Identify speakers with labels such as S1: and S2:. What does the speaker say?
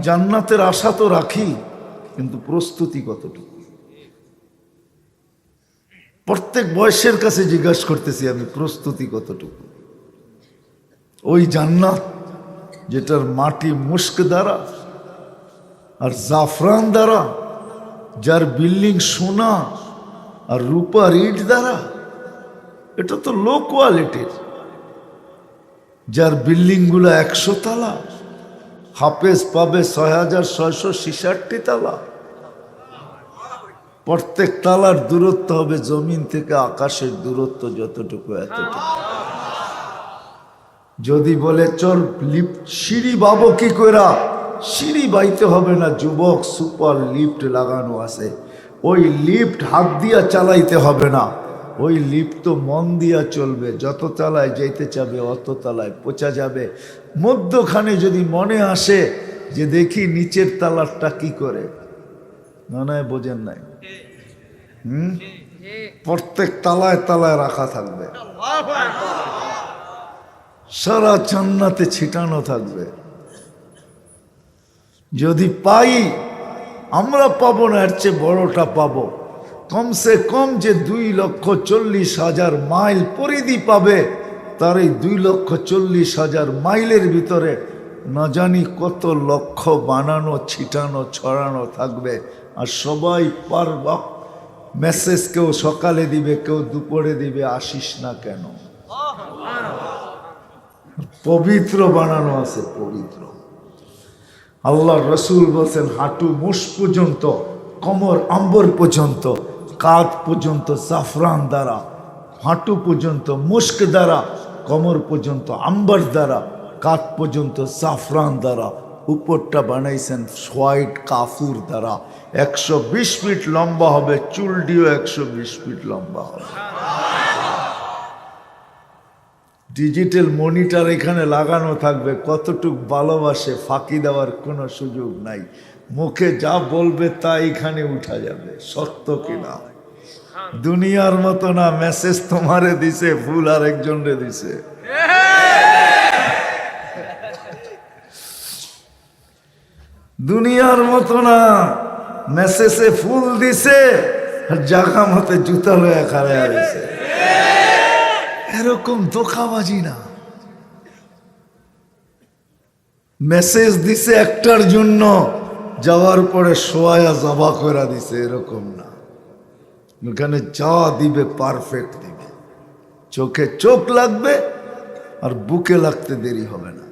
S1: জান্নাতের আশা তো রাখি, কিন্তু প্রস্তুতি কতটুকু? প্রত্যেক বয়সের কাছে জিজ্ঞাসা করতেছি আমি, প্রস্তুতি কতটুকু? ওই জান্নাত যেটার মাটি মুস্ক দ্বারা আর জাফরান দ্বারা, যার বিল্ডিং সোনা আর রূপার ইট দ্বারা, এটা তো লো কোয়ালিটির। যার বিল্ডিং গুলো 100 তালা, হাফেজ পাবে 6666 তালা। প্রত্যেক তালার দূরত্ব হবে জমিন থেকে আকাশের দূরত্ব যতটুকু এতটুকু। যদি বলে চল লিফট সিঁড়ি বাবো কি কইরা, সিঁড়ি বাইতে হবে না যুবক, সুপার লিফট লাগানো আছে। ওই লিফট হাত দিয়া চালাইতে হবে না, ওই লিফট তো মন দিয়া চলবে। যত তলায় যাইতে চাবে অত তলায় পৌঁছা যাবে। মধ্যখানে যদি মনে আসে যে দেখি নিচের তালারটা কি করে, মনে হয় বোঝেন নাই। প্রত্যেক তালায় তালায় রাখা থাকবে, সারা জান্নাতে ছিটানো থাকবে। যদি পাই, আমরা পাবো না, এর চেয়ে বড়টা পাবো। কমসে কম যে 2,40,000 মাইল পরিধি পাবে, তার এই 2,40,000 মাইলের ভিতরে না জানি কত লক্ষ বানানো ছিটানো ছড়ানো থাকবে। আর সবাই পারবা মেসেজ, কেউ সকালে দিবে, কেউ দুপুরে দিবে, আসিস না কেন। পবিত্র বানানো আছে, পবিত্র। আল্লাহ রসুল বলছেন হাঁটু মুষ পর্যন্ত, কোমর আম্বর পর্যন্ত, কাঁধ পর্যন্ত জাফরান দ্বারা, হাঁটু পর্যন্ত মুস্ক দ্বারা, কোমর পর্যন্ত আম্বর দ্বারা, কাঁধ পর্যন্ত জাফরান দ্বারা, উপরটা বানাইছেন হোয়াইট কাফুর দ্বারা। 120 ফিট লম্বা হবে, চুলটিও 120 ফিট লম্বা হবে। ডিজিটাল মনিটর এখানে লাগানো থাকবে, কতটুক ভালোবাসে ফাঁকি দেওয়ার কোনো সুযোগ নাই। মুখে যা বলবে তা এখানে উঠা যাবে, সত্য কিনা। দুনিয়ার মতো না, মেসেজ তোমারে দিছে, ফুল আর একজনরে দিছে। দুনিয়ার মতো না, মেসেজে ফুল দিছে আর জায়গা মতে জুতা লয়ে খাড়া দিছে। এরকম ধোঁকাবাজি না। মেসেজ দিছে একটার জন্য, যাওয়ার পরে সোয়া জবা করে দিছে, এরকম না। ওখানে যা দিবে পারফেক্ট দিবে, চোখে চোখ লাগবে আর বুকে লাগতে দেরি হবে না।